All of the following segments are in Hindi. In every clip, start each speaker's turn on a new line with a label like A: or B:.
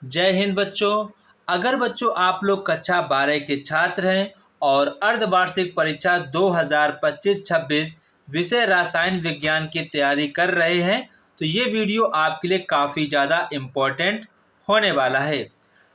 A: जय हिंद बच्चों। अगर बच्चों आप लोग कक्षा 12 के छात्र हैं और अर्धवार्षिक परीक्षा 2025-26 विषय रसायन विज्ञान की तैयारी कर रहे हैं तो ये वीडियो आपके लिए काफ़ी ज़्यादा इम्पोर्टेंट होने वाला है।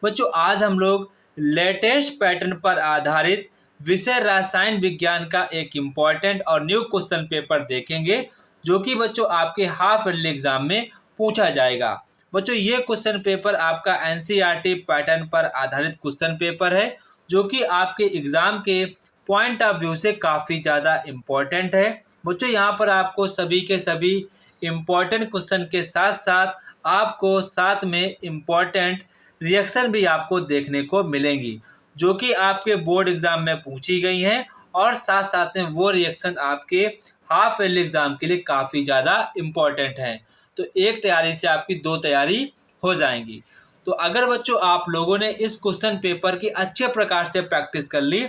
A: बच्चों आज हम लोग लेटेस्ट पैटर्न पर आधारित विषय रसायन विज्ञान का एक इम्पॉर्टेंट और न्यू क्वेश्चन पेपर देखेंगे जो कि बच्चों आपके हाफ ईयरली एग्जाम में पूछा जाएगा। बच्चों ये क्वेश्चन पेपर आपका एनसीईआरटी पैटर्न पर आधारित क्वेश्चन पेपर है जो कि आपके एग्जाम के पॉइंट ऑफ व्यू से काफ़ी ज़्यादा इम्पोर्टेंट है। बच्चों यहाँ पर आपको सभी के सभी इम्पोर्टेंट क्वेश्चन के साथ साथ आपको साथ में इम्पोर्टेंट रिएक्शन भी आपको देखने को मिलेंगी जो कि आपके बोर्ड एग्जाम में पूछी गई हैं और साथ साथ में वो रिएक्शन आपके हाफ ईयरली एग्जाम के लिए काफ़ी ज़्यादा इम्पोर्टेंट हैं। तो एक तैयारी से आपकी दो तैयारी हो जाएंगी। तो अगर बच्चों आप लोगों ने इस क्वेश्चन पेपर की अच्छे प्रकार से प्रैक्टिस कर ली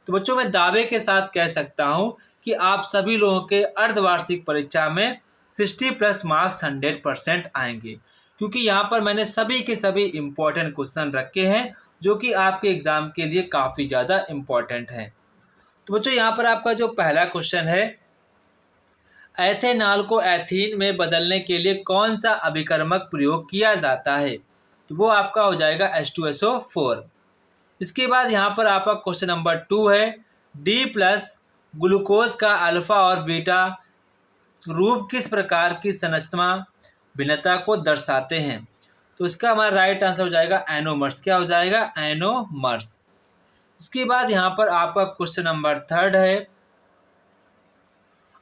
A: तो बच्चों मैं दावे के साथ कह सकता हूं कि आप सभी लोगों के अर्धवार्षिक परीक्षा में 60+ मार्क्स 100% आएंगे क्योंकि यहाँ पर मैंने सभी के सभी इम्पोर्टेंट क्वेश्चन रखे हैं जो कि आपके एग्जाम के लिए काफ़ी ज़्यादा इम्पोर्टेंट हैं। तो बच्चों यहाँ पर आपका जो पहला क्वेश्चन है, एथेनॉल को एथीन में बदलने के लिए कौन सा अभिकर्मक प्रयोग किया जाता है? तो वो आपका हो जाएगा H2SO4। इसके बाद यहाँ पर आपका क्वेश्चन नंबर 2 है, D+ ग्लूकोज का अल्फा और बीटा रूप किस प्रकार की संरचना भिन्नता को दर्शाते हैं? तो इसका हमारा राइट आंसर हो जाएगा एनोमर्स। क्या हो जाएगा? एनोमर्स। इसके बाद यहाँ पर आपका क्वेश्चन नंबर 3 है,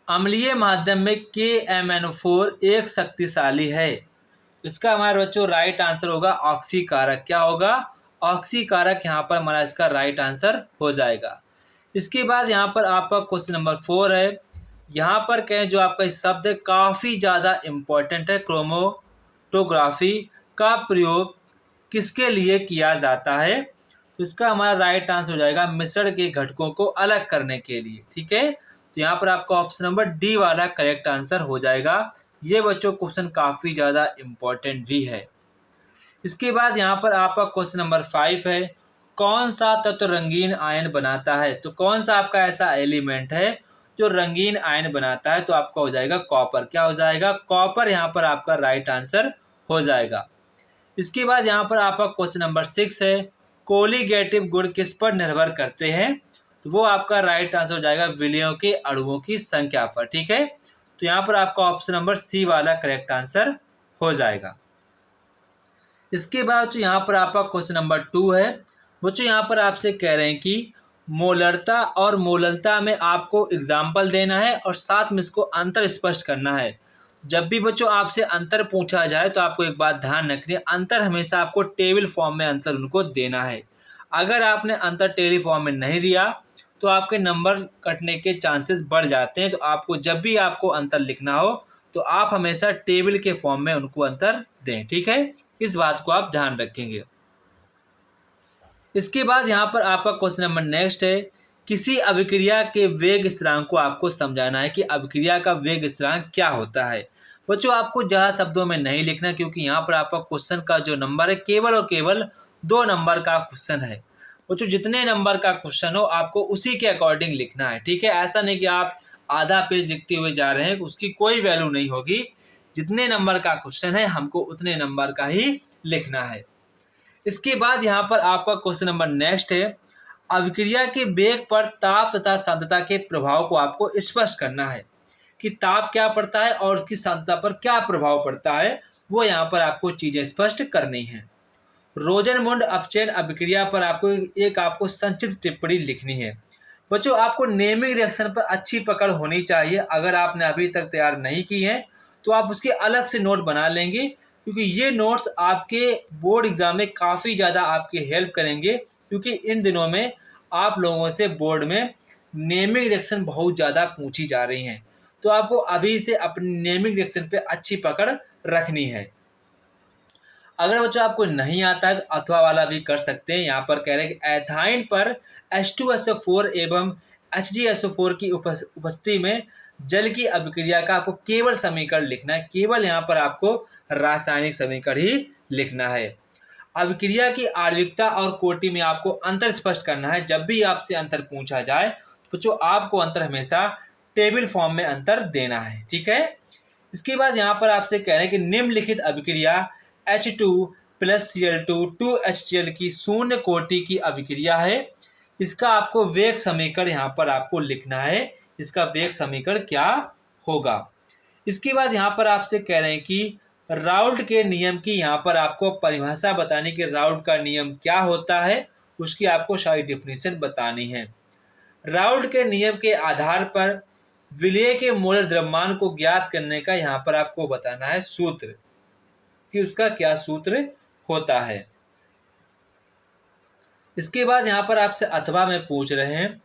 A: अम्लीय माध्यम में KMnO4 एक शक्तिशाली है। इसका हमारे बच्चों राइट आंसर होगा ऑक्सीकारक। क्या होगा? ऑक्सीकारक यहाँ पर हमारा इसका राइट आंसर हो जाएगा। इसके बाद यहाँ पर आपका क्वेश्चन नंबर 4 है, यहाँ पर कहें जो आपका शब्द काफ़ी ज़्यादा इम्पोर्टेंट है, क्रोमेटोग्राफी का प्रयोग किसके लिए किया जाता है? तो इसका हमारा राइट आंसर हो जाएगा मिश्रण के घटकों को अलग करने के लिए। ठीक है, तो यहाँ पर आपका ऑप्शन नंबर डी वाला करेक्ट आंसर हो जाएगा। ये बच्चों क्वेश्चन काफ़ी ज़्यादा इम्पोर्टेंट भी है। इसके बाद यहाँ पर आपका क्वेश्चन नंबर 5 है, कौन सा तत्व रंगीन आयन बनाता है? तो कौन सा आपका ऐसा एलिमेंट है जो रंगीन आयन बनाता है? तो आपका हो जाएगा कॉपर। क्या हो जाएगा? कॉपर यहाँ पर आपका राइट आंसर हो जाएगा। इसके बाद यहाँ पर आपका क्वेश्चन नंबर 6 है, कोलिगेटिव गुण किस पर निर्भर करते हैं? तो वो आपका राइट आंसर हो जाएगा विलयन के अणुओं की संख्या पर। ठीक है, तो यहाँ पर आपका ऑप्शन नंबर सी वाला करेक्ट आंसर हो जाएगा। इसके बाद जो यहाँ पर आपका क्वेश्चन नंबर 2 है, बच्चों यहाँ पर आपसे कह रहे हैं कि मोलरता और मोललता में आपको एग्जाम्पल देना है और साथ में इसको अंतर स्पष्ट करना है। जब भी बच्चों आपसे अंतर पूछा जाए तो आपको एक बात ध्यान रखनी है, अंतर हमेशा आपको टेबल फॉर्म में अंतर उनको देना है। अगर आपने अंतर टेबल फॉर्म में नहीं दिया तो आपके नंबर कटने के चांसेस बढ़ जाते हैं। तो आपको जब भी आपको अंतर लिखना हो तो आप हमेशा टेबल के फॉर्म में उनको अंतर दें। ठीक है, इस बात को आप ध्यान रखेंगे। इसके बाद यहाँ पर आपका क्वेश्चन नंबर नेक्स्ट है, किसी अभिक्रिया के वेग स्थिरांक को आपको समझाना है कि अभिक्रिया का वेग स्थिरांक क्या होता है। बच्चों आपको ज़्यादा शब्दों में नहीं लिखना क्योंकि यहाँ पर आपका क्वेश्चन का जो नंबर है केवल और केवल 2 नंबर का क्वेश्चन है। बच्चों जितने नंबर का क्वेश्चन हो आपको उसी के अकॉर्डिंग लिखना है। ठीक है, ऐसा नहीं कि आप आधा पेज लिखते हुए जा रहे हैं, उसकी कोई वैल्यू नहीं होगी। जितने नंबर का क्वेश्चन है हमको उतने नंबर का ही लिखना है। इसके बाद यहाँ पर आपका क्वेश्चन नंबर नेक्स्ट है, अभिक्रिया के वेग पर ताप तथा सांद्रता के प्रभाव को आपको स्पष्ट करना है कि ताप क्या पड़ता है और उसकी सांद्रता पर क्या प्रभाव पड़ता है, वो यहाँ पर आपको चीज़ें स्पष्ट करनी है। रोजनमुंड अपचयन अभिक्रिया पर आपको संक्षिप्त टिप्पणी लिखनी है। बच्चों आपको नेमिंग रिएक्शन पर अच्छी पकड़ होनी चाहिए। अगर आपने अभी तक तैयार नहीं की है तो आप उसके अलग से नोट बना लेंगे क्योंकि ये नोट्स आपके बोर्ड एग्जाम में काफ़ी ज़्यादा आपकी हेल्प करेंगे क्योंकि इन दिनों में आप लोगों से बोर्ड में नेमिंग रिएक्शन बहुत ज़्यादा पूछी जा रही हैं। तो आपको अभी से अपनी नेमिंग रिएक्शन पे अच्छी पकड़ रखनी है। अगर बच्चों आपको नहीं आता है तो अथवा वाला भी कर सकते हैं। यहाँ पर कह रहे हैं कि एथाइन पर H2SO4 एवं HgSO4 की उपस्थिति में जल की अभिक्रिया का आपको केवल समीकरण लिखना है। केवल यहाँ पर आपको रासायनिक समीकरण ही लिखना है। अभिक्रिया की आणविकता और कोटि में आपको अंतर स्पष्ट करना है। जब भी आपसे अंतर पूछा जाए तो जो आपको अंतर हमेशा टेबल फॉर्म में अंतर देना है, ठीक है। इसके बाद यहाँ पर आपसे कह रहे हैं कि निम्नलिखित अभिक्रिया H2 + Cl2 2HCl की शून्य कोटि की अभिक्रिया है। इसका आपको वेग समीकरण यहाँ पर आपको लिखना है। इसका वेग समीकरण क्या होगा। इसके बाद यहाँ पर आपसे कह रहे हैं कि राउल्ट के नियम की यहाँ पर आपको परिभाषा बतानी कि राउल्ट का नियम क्या होता है, उसकी आपको सारी डेफिनेशन बतानी है। राउल्ट के नियम के आधार पर विलेय के मोलर द्रव्यमान को ज्ञात करने का यहाँ पर आपको बताना है सूत्र, कि उसका क्या सूत्र होता है। इसके बाद यहाँ पर आपसे अथवा में पूछ रहे हैं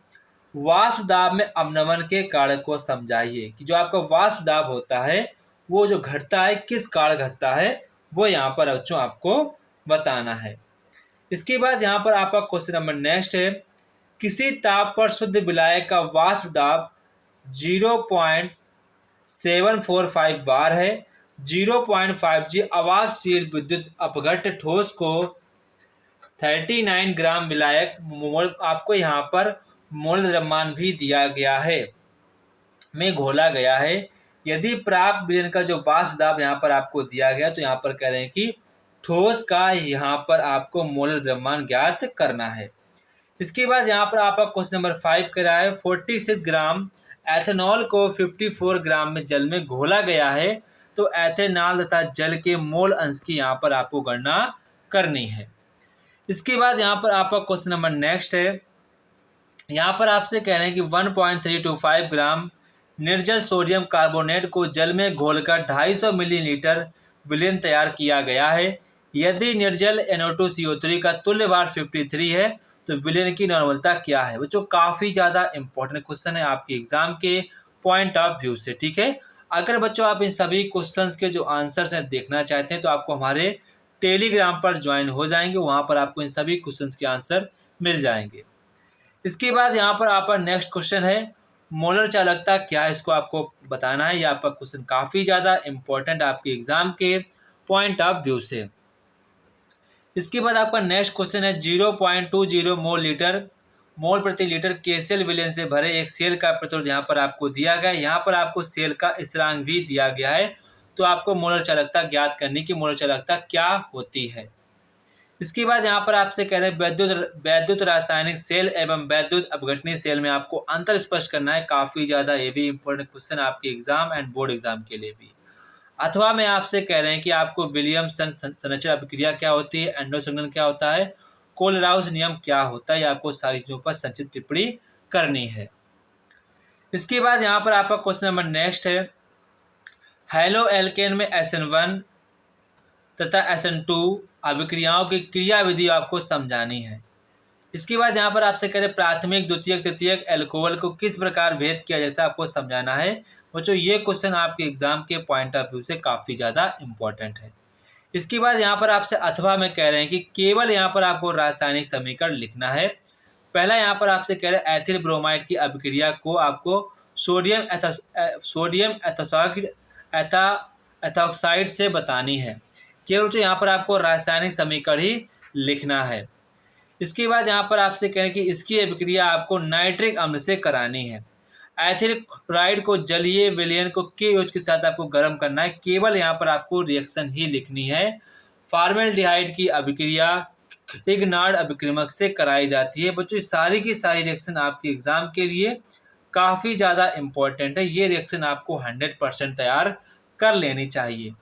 A: वाष्प दाब में अवनमन के कारण को समझाइए, कि जो आपका वाष्प दाब होता है वो जो घटता है किस कारण घटता है, वो यहाँ पर बच्चों आपको बताना है। इसके बाद यहाँ पर आपका क्वेश्चन नंबर नेक्स्ट है, किसी ताप पर शुद्ध विलायक का वाष्प दाब 0.745 बार है। 0.5G आवासशील विद्युत अपघट्य ठोस को 39 ग्राम विलायक मोल आपको यहाँ पर मोल द्रव्यमान भी दिया गया है में घोला गया है। यदि प्राप्त विलयन का जो वाष्प दाब यहाँ पर आपको दिया गया तो यहाँ पर कह रहे हैं कि ठोस का यहाँ पर आपको मोल द्रव्यमान ज्ञात करना है। इसके बाद यहाँ पर आपका क्वेश्चन नंबर 5 कह रहा है 46 ग्राम एथेनॉल को 54 ग्राम में जल में घोला गया है, तो एथेनॉल तथा जल के मोल अंश की यहाँ पर आपको गणना करनी है। इसके बाद यहाँ पर आपका क्वेश्चन नंबर नेक्स्ट है, यहाँ पर आपसे कह रहे हैं कि 1.325 ग्राम निर्जल सोडियम कार्बोनेट को जल में घोलकर 250 मिलीलीटर विलयन तैयार किया गया है। यदि निर्जल NO2CO3 का तुल्य भार 53 है तो विलयन की नॉर्मलता क्या है। बच्चों काफ़ी ज़्यादा इंपॉर्टेंट क्वेश्चन है आपके एग्जाम के पॉइंट ऑफ व्यू से, ठीक है। अगर बच्चों आप इन सभी क्वेश्चंस के जो आंसर्स हैं देखना चाहते हैं तो आपको हमारे टेलीग्राम पर ज्वाइन हो जाएंगे, वहाँ पर आपको इन सभी क्वेश्चंस के आंसर मिल जाएंगे। इसके बाद यहाँ पर आपका नेक्स्ट क्वेश्चन है मोलर चालकता क्या है, इसको आपको बताना है। यह आपका क्वेश्चन काफ़ी ज़्यादा इंपॉर्टेंट आपके एग्जाम के पॉइंट ऑफ व्यू से। इसके बाद आपका नेक्स्ट क्वेश्चन है 0.20 मोल प्रति लीटर केसीएल विलयन से भरे एक सेल का प्रतिरोध यहाँ पर आपको दिया गया है। यहाँ पर आपको सेल का स्थिरांक भी दिया गया है, तो आपको मोलर चालकता ज्ञात करने की मोलर चालकता क्या होती है। इसके बाद यहाँ पर आपसे कह रहे हैं वैद्युत रासायनिक सेल एवं वैद्युत अपघटनीय सेल में आपको अंतर स्पष्ट करना है। काफ़ी ज़्यादा ये भी इंपॉर्टेंट क्वेश्चन आपके एग्जाम एंड बोर्ड एग्जाम के लिए भी। अथवा में आपसे कह रहे हैं कि आपको विलियमसन संरचना अभिक्रिया क्या होती है, एंडो संघनन क्या होता है, कोलराउस नियम क्या होता है, आपको सारी चीज़ों पर संक्षिप्त टिप्पणी करनी है। इसके बाद यहाँ पर आपका क्वेश्चन नंबर नेक्स्ट है हैलो एल्केन में SN1 तथा SN2 अभिक्रियाओं की क्रिया विधि आपको समझानी है। इसके बाद यहाँ पर आपसे कह रहे प्राथमिक द्वितीयक तृतीयक एल्कोहल को किस प्रकार भेद किया जाता है, आपको समझाना है। बच्चों ये क्वेश्चन आपके एग्जाम के पॉइंट ऑफ व्यू से काफ़ी ज़्यादा इंपॉर्टेंट है। इसके बाद यहाँ पर आपसे अथवा में कह रहे हैं कि केवल यहाँ पर आपको रासायनिक समीकरण लिखना है। पहला यहाँ पर आपसे कह रहे हैं एथिल ब्रोमाइड की अभिक्रिया को आपको सोडियम एथॉक्साइड से बतानी है। केवल तो यहाँ पर आपको रासायनिक समीकरण ही लिखना है। इसके बाद यहाँ पर आपसे कह रहे हैं कि इसकी अभिक्रिया आपको नाइट्रिक अम्ल से करानी है। एथिल क्लोराइड को जलीय विलयन को KOH के साथ आपको गर्म करना है। केवल यहाँ पर आपको रिएक्शन ही लिखनी है। फॉर्मेल्डिहाइड की अभिक्रिया इग्नार्ड अभिक्रमक से कराई जाती है। बच्चों सारी की सारी रिएक्शन आपके एग्जाम के लिए काफ़ी ज़्यादा इंपॉर्टेंट है। ये रिएक्शन आपको 100% तैयार कर लेनी चाहिए।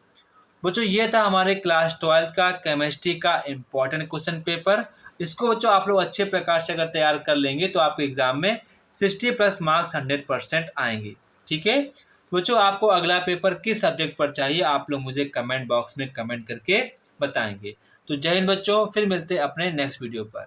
A: बच्चों ये था हमारे क्लास 12 का केमिस्ट्री का इम्पॉर्टेंट क्वेश्चन पेपर। इसको बच्चों आप लोग अच्छे प्रकार से अगर तैयार कर लेंगे तो आपके एग्जाम में 60+ मार्क्स 100% आएंगे, ठीक है। तो बच्चों आपको अगला पेपर किस सब्जेक्ट पर चाहिए आप लोग मुझे कमेंट बॉक्स में कमेंट करके बताएंगे। तो जय हिंद बच्चों, फिर मिलते हैं अपने नेक्स्ट वीडियो पर।